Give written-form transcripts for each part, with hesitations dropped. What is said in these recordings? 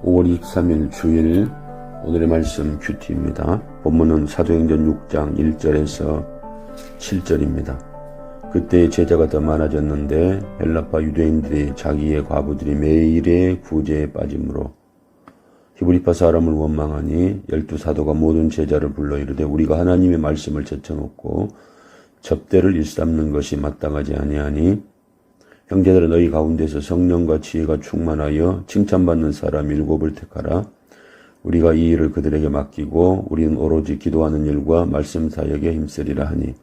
5월 23일 주일 오늘의 말씀 큐티입니다. 본문은 사도행전 6장 1절에서 7절입니다. 그때 제자가 더 많아졌는데 헬라파 유대인들이 자기의 과부들이 매일의 구제에 빠짐으로 히브리파 사람을 원망하니 12사도가 모든 제자를 불러 이르되 우리가 하나님의 말씀을 제쳐놓고 접대를 일삼는 것이 마땅하지 아니하니 형제들아 너희 가운데서 성령과 지혜가 충만하여 칭찬받는 사람 7을 택하라. 우리가 이 일을 그들에게 맡기고 우리는 오로지 기도하는 일과 말씀 사역에 힘쓰리라 하니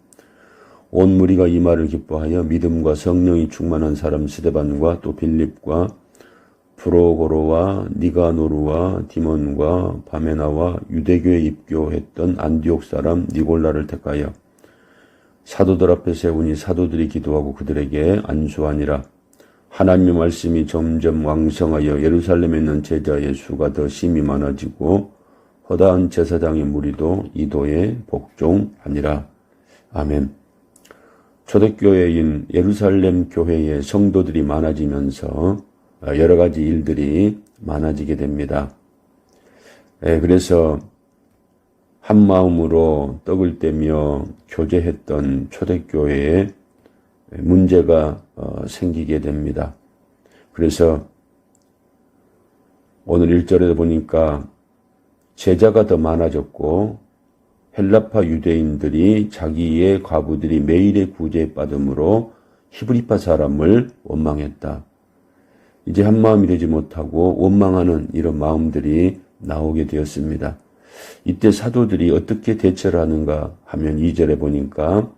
온 무리가 이 말을 기뻐하여 믿음과 성령이 충만한 사람 스데반과 또 빌립과 프로고로와 니가노르와 디몬과 바메나와 유대교에 입교했던 안디옥 사람 니골라를 택하여 사도들 앞에 세우니 사도들이 기도하고 그들에게 안수하니라. 하나님의 말씀이 점점 왕성하여 예루살렘에 있는 제자의 수가 더 심히 많아지고 허다한 제사장의 무리도 이도에 복종하니라. 아멘. 초대교회인 예루살렘 교회의 성도들이 많아지면서 여러 가지 일들이 많아지게 됩니다. 그래서 한 마음으로 떡을 떼며 교제했던 초대교회에 문제가 생기게 됩니다. 그래서 오늘 1절에 보니까 제자가 더 많아졌고 헬라파 유대인들이 자기의 과부들이 매일의 구제에 빠짐으로 히브리파 사람을 원망했다. 이제 한 마음이 되지 못하고 원망하는 이런 마음들이 나오게 되었습니다. 이때 사도들이 어떻게 대처를 하는가 하면 2절에 보니까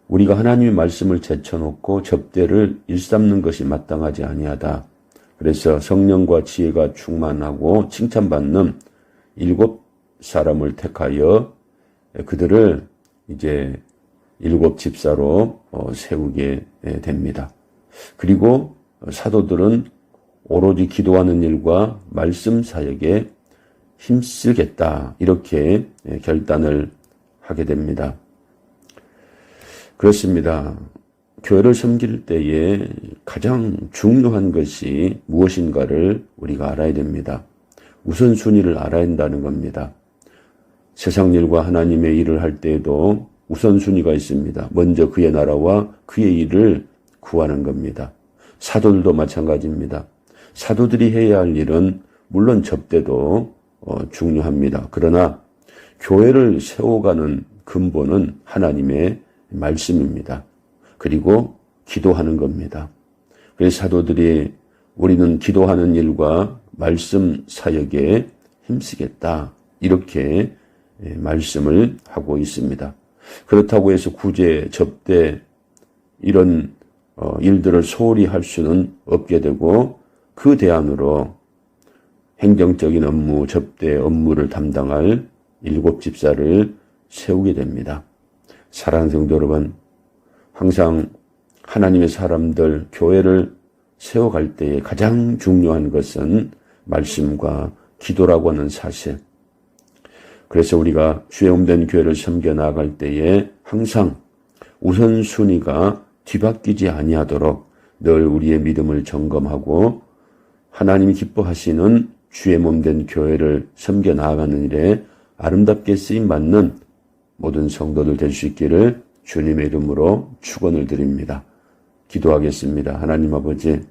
우리가 하나님의 말씀을 제쳐놓고 접대를 일삼는 것이 마땅하지 아니하다. 그래서 성령과 지혜가 충만하고 칭찬받는 7사람을 택하여 그들을 이제 7집사로 세우게 됩니다. 그리고 사도들은 오로지 기도하는 일과 말씀 사역에 힘쓰겠다. 이렇게 결단을 하게 됩니다. 그렇습니다. 교회를 섬길 때에 가장 중요한 것이 무엇인가를 우리가 알아야 됩니다. 우선순위를 알아야 한다는 겁니다. 세상 일과 하나님의 일을 할 때에도 우선순위가 있습니다. 먼저 그의 나라와 그의 일을 구하는 겁니다. 사도들도 마찬가지입니다. 사도들이 해야 할 일은 물론 접대도 중요합니다. 그러나 교회를 세워가는 근본은 하나님의 말씀입니다. 그리고 기도하는 겁니다. 그래서 사도들이 우리는 기도하는 일과 말씀 사역에 힘쓰겠다. 이렇게 말씀을 하고 있습니다. 그렇다고 해서 구제, 접대 이런 일들을 소홀히 할 수는 없게 되고 그 대안으로 행정적인 업무, 접대 업무를 담당할 7집사를 세우게 됩니다. 사랑하는 성도 여러분, 항상 하나님의 사람들, 교회를 세워갈 때에 가장 중요한 것은 말씀과 기도라고 하는 사실. 그래서 우리가 주의 몸된 교회를 섬겨 나아갈 때에 항상 우선순위가 뒤바뀌지 아니하도록 늘 우리의 믿음을 점검하고 하나님이 기뻐하시는 주의 몸된 교회를 섬겨 나아가는 일에 아름답게 쓰임받는 모든 성도들 될 수 있기를 주님의 이름으로 축원을 드립니다. 기도하겠습니다. 하나님 아버지,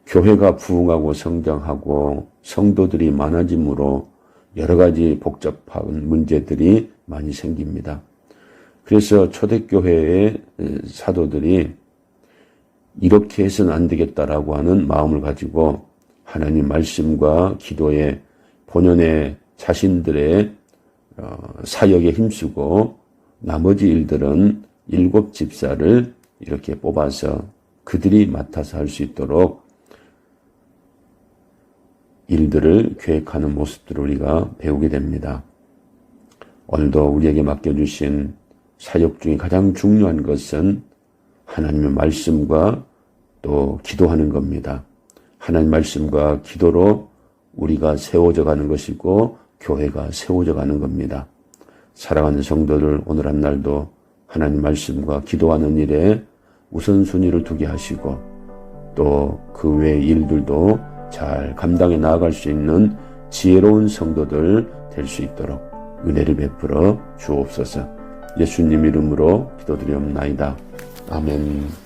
교회가 부흥하고 성장하고 성도들이 많아짐으로 여러 가지 복잡한 문제들이 많이 생깁니다. 그래서 초대교회의 사도들이 이렇게 해서는 안 되겠다라고 하는 마음을 가지고 하나님 말씀과 기도에 본연의 자신들의 사역에 힘쓰고 나머지 일들은 7집사를 이렇게 뽑아서 그들이 맡아서 할 수 있도록 일들을 계획하는 모습들을 우리가 배우게 됩니다. 오늘도 우리에게 맡겨주신 사역 중에 가장 중요한 것은 하나님의 말씀과 또 기도하는 겁니다. 하나님 말씀과 기도로 우리가 세워져 가는 것이고 교회가 세워져 가는 겁니다. 사랑하는 성도들, 오늘 한 날도 하나님 말씀과 기도하는 일에 우선순위를 두게 하시고 또 그 외의 일들도 잘 감당해 나아갈 수 있는 지혜로운 성도들 될 수 있도록 은혜를 베풀어 주옵소서. 예수님 이름으로 기도드리옵나이다. 아멘.